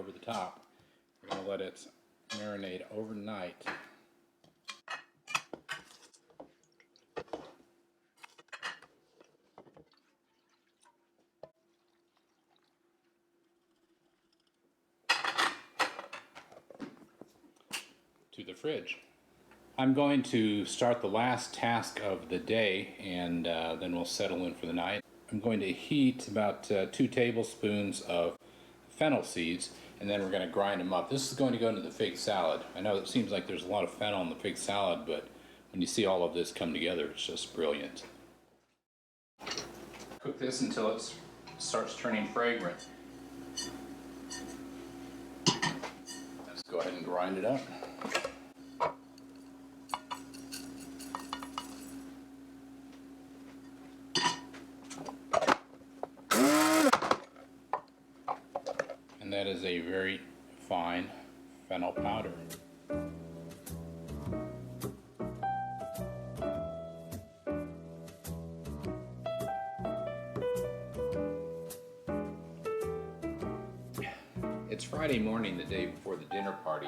over the top. We're going to let it marinate overnight. To the fridge. I'm going to start the last task of the day, and then we'll settle in for the night. I'm going to heat about 2 tablespoons of fennel seeds, and then we're going to grind them up. This is going to go into the fig salad. I know it seems like there's a lot of fennel in the fig salad, but when you see all of this come together, it's just brilliant. Cook this until it starts turning fragrant. Let's go ahead and grind it up. And that is a very fine fennel powder. It's Friday morning, the day before the dinner party.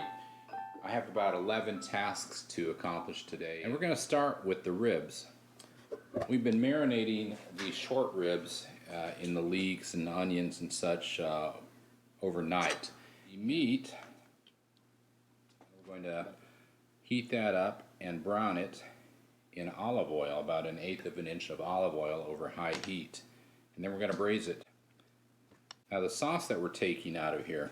I have about 11 tasks to accomplish today, and we're going to start with the ribs. We've been marinating the short ribs in the leeks and onions and such overnight. The meat, we're going to heat that up and brown it in olive oil, about 1/8 of an inch of olive oil over high heat. And then we're going to braise it. Now the sauce that we're taking out of here,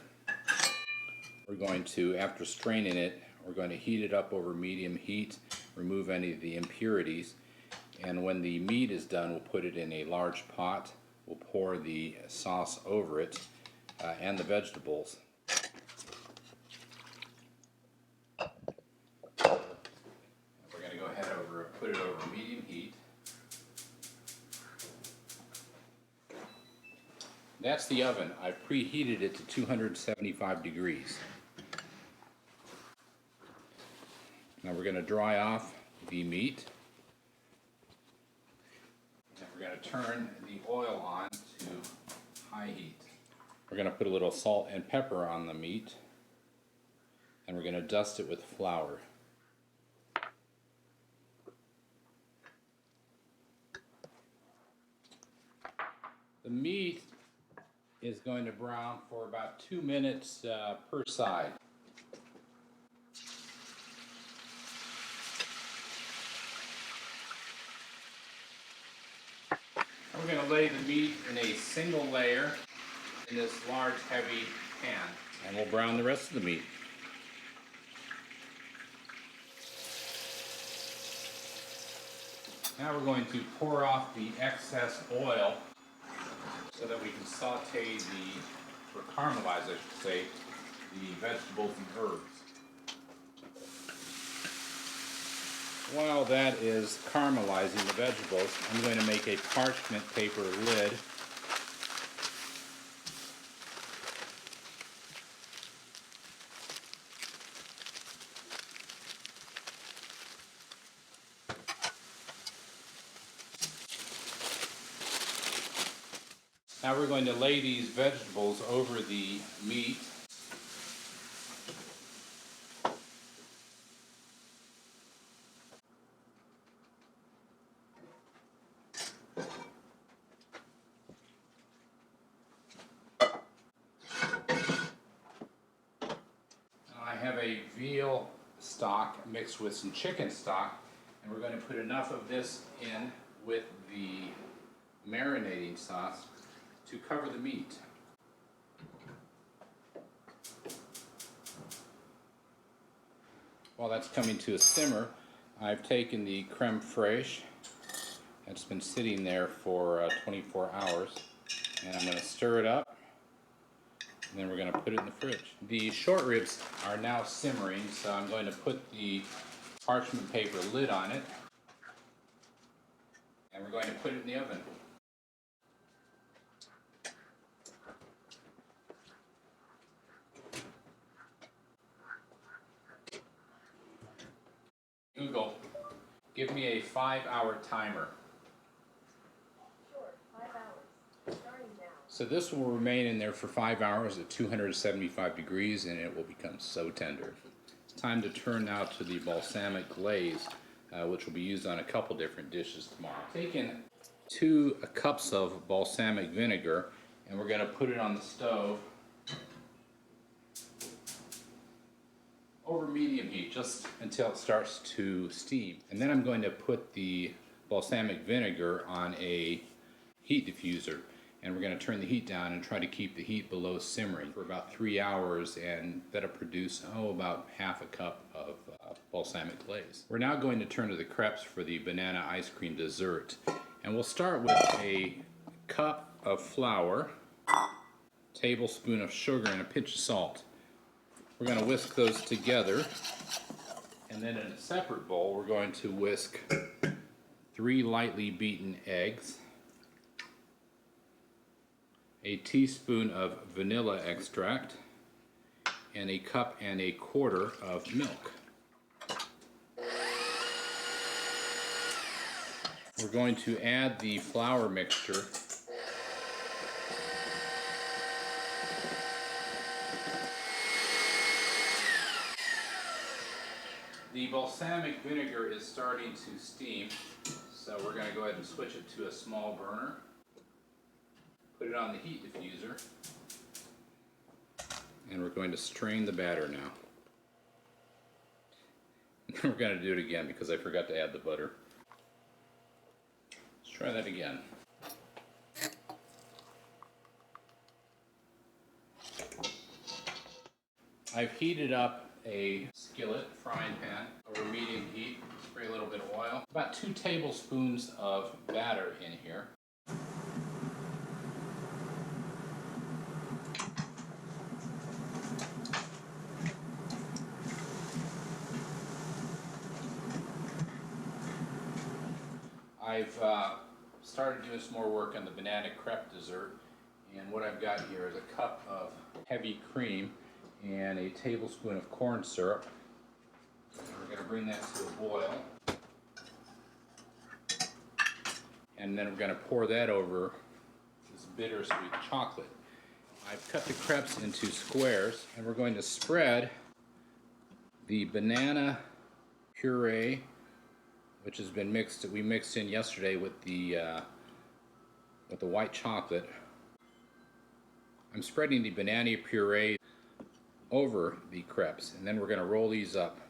we're going to, after straining it, we're going to heat it up over medium heat, remove any of the impurities, and when the meat is done, we'll put it in a large pot. We'll pour the sauce over it and the vegetables. We're going to go ahead and put it over medium heat. That's the oven. I've preheated it to 275 degrees. Now we're going to dry off the meat. And we're going to turn the oil on to high heat. We're going to put a little salt and pepper on the meat, and we're going to dust it with flour. The meat is going to brown for about 2 minutes per side. We're going to lay the meat in a single layer in this large, heavy pan, and we'll brown the rest of the meat. Now we're going to pour off the excess oil so that we can saute or caramelize, I should say, the vegetables and herbs. While that is caramelizing the vegetables, I'm going to make a parchment paper lid. Now we're going to lay these vegetables over the meat. I have a veal stock mixed with some chicken stock, and we're going to put enough of this in with the marinating sauce to cover the meat. While that's coming to a simmer, I've taken the creme fraiche that's been sitting there for 24 hours, and I'm going to stir it up, and then we're going to put it in the fridge. The short ribs are now simmering, so I'm going to put the parchment paper lid on it, and we're going to put it in the oven. Google, give me a 5-hour timer. Sure, 5 hours. Starting now. So this will remain in there for 5 hours at 275 degrees and it will become so tender. It's time to turn now to the balsamic glaze, which will be used on a couple different dishes tomorrow. Taking 2 cups of balsamic vinegar and we're going to put it on the stove over medium heat just until it starts to steam. And then I'm going to put the balsamic vinegar on a heat diffuser and we're going to turn the heat down and try to keep the heat below simmering for about 3 hours, and that'll produce about half a cup of balsamic glaze. We're now going to turn to the crepes for the banana ice cream dessert, and we'll start with a cup of flour, tablespoon of sugar, and a pinch of salt. We're going to whisk those together, and then in a separate bowl we're going to whisk 3 lightly beaten eggs, a teaspoon of vanilla extract, and a cup and a quarter of milk. We're going to add the flour mixture The balsamic vinegar is starting to steam, so we're going to go ahead and switch it to a small burner. Put it on the heat diffuser, and we're going to strain the batter now. We're going to do it again because I forgot to add the butter. Let's try that again. I've heated up a skillet, frying pan, over medium heat. Spray a little bit of oil. About 2 tablespoons of batter in here. I've started doing some more work on the banana crepe dessert, and what I've got here is a cup of heavy cream and a tablespoon of corn syrup. We're going to bring that to a boil, and then we're going to pour that over this bittersweet chocolate. I've cut the crepes into squares, and we're going to spread the banana puree, which has been we mixed in yesterday with the white chocolate. I'm spreading the banana puree over the crepes, and then we're going to roll these up.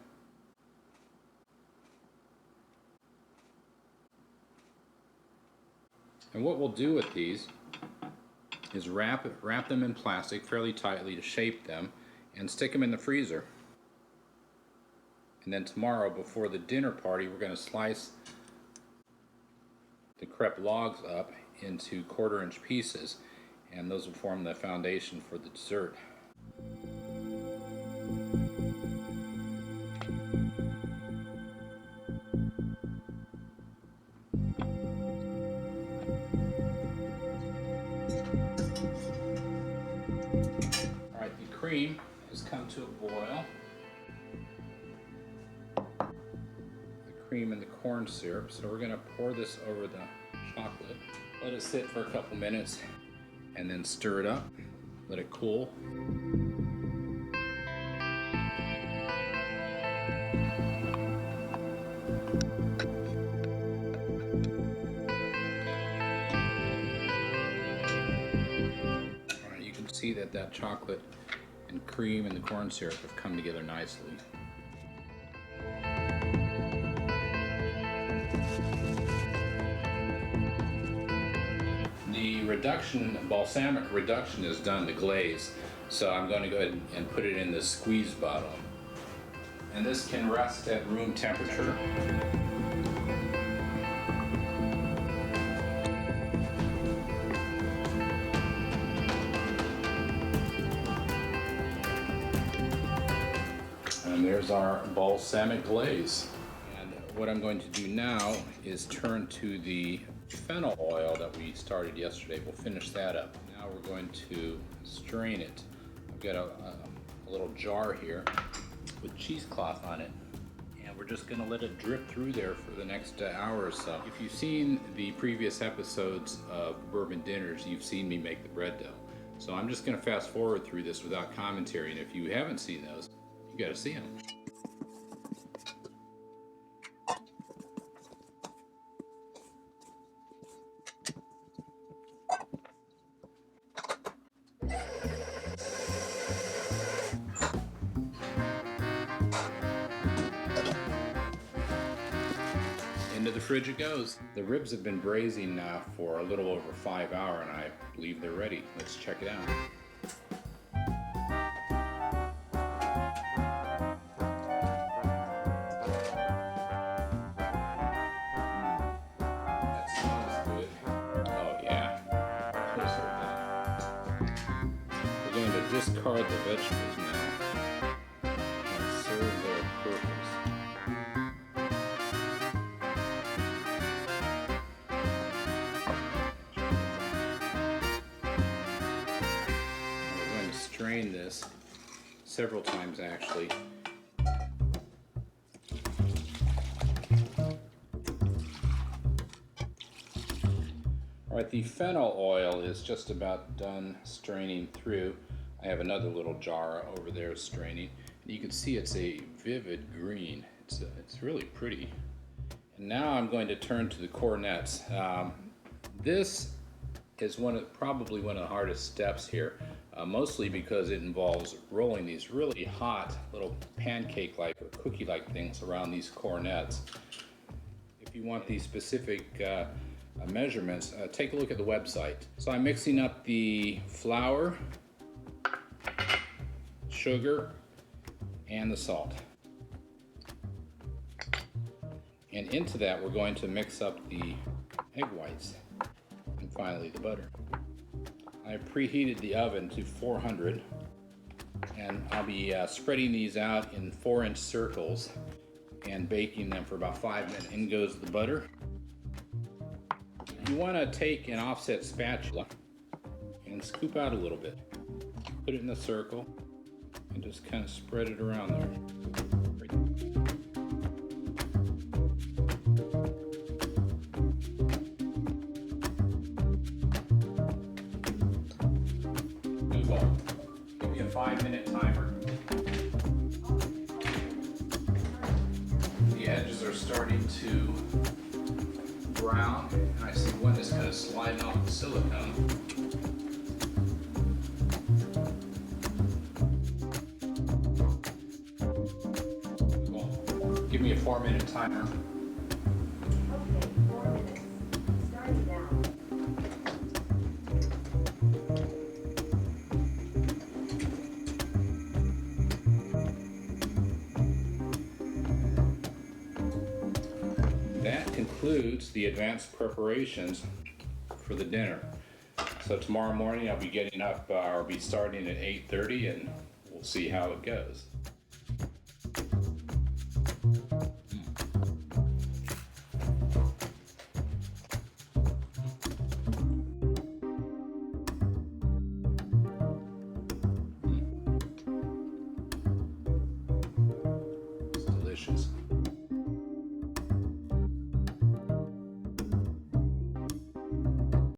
And what we'll do with these is wrap them in plastic fairly tightly to shape them and stick them in the freezer. And then tomorrow, before the dinner party, we're going to slice the crepe logs up into 1/4-inch pieces, and those will form the foundation for the dessert. Alright, the cream has come to a boil. Cream and the corn syrup, so we're going to pour this over the chocolate, let it sit for a couple minutes, and then stir it up, let it cool. Alright, you can see that chocolate and cream and the corn syrup have come together nicely. The balsamic reduction is done, the glaze, so I'm going to go ahead and put it in the squeeze bottle. And this can rest at room temperature. And there's our balsamic glaze. And what I'm going to do now is turn to the fennel oil that we started yesterday. We'll finish that up. Now we're going to strain it. I've got a little jar here with cheesecloth on it, and we're just going to let it drip through there for the next hour or so. If you've seen the previous episodes of Bourbon Dinners, you've seen me make the bread dough. So I'm just going to fast forward through this without commentary, and if you haven't seen those, you got to see them. Into the fridge it goes. The ribs have been braising now for a little over 5 hours, and I believe they're ready. Let's check it out. That smells good. Oh yeah. We're going to discard the vegetables now and serve their purpose. Strain this several times actually. Alright, the fennel oil is just about done straining through. I have another little jar over there straining. And you can see it's a vivid green. It's really pretty. And now I'm going to turn to the cornets. This is probably one of the hardest steps here. Mostly because it involves rolling these really hot little pancake-like or cookie-like things around these cornets. If you want these specific measurements, take a look at the website. So I'm mixing up the flour, sugar, and the salt. And into that we're going to mix up the egg whites and finally the butter. I preheated the oven to 400, and I'll be spreading these out in 4-inch circles and baking them for about 5 minutes. In goes the butter. You want to take an offset spatula and scoop out a little bit. Put it in a circle and just kind of spread it around there. Give me a 5-minute timer. The edges are starting to brown, and I see one is kind of sliding off the silicone. Well, give me a 4-minute timer. Okay, 4 minutes. Starting now. That concludes the advanced preparations for the dinner. So tomorrow morning I'll be getting up, I'll be starting at 8:30, and we'll see how it goes.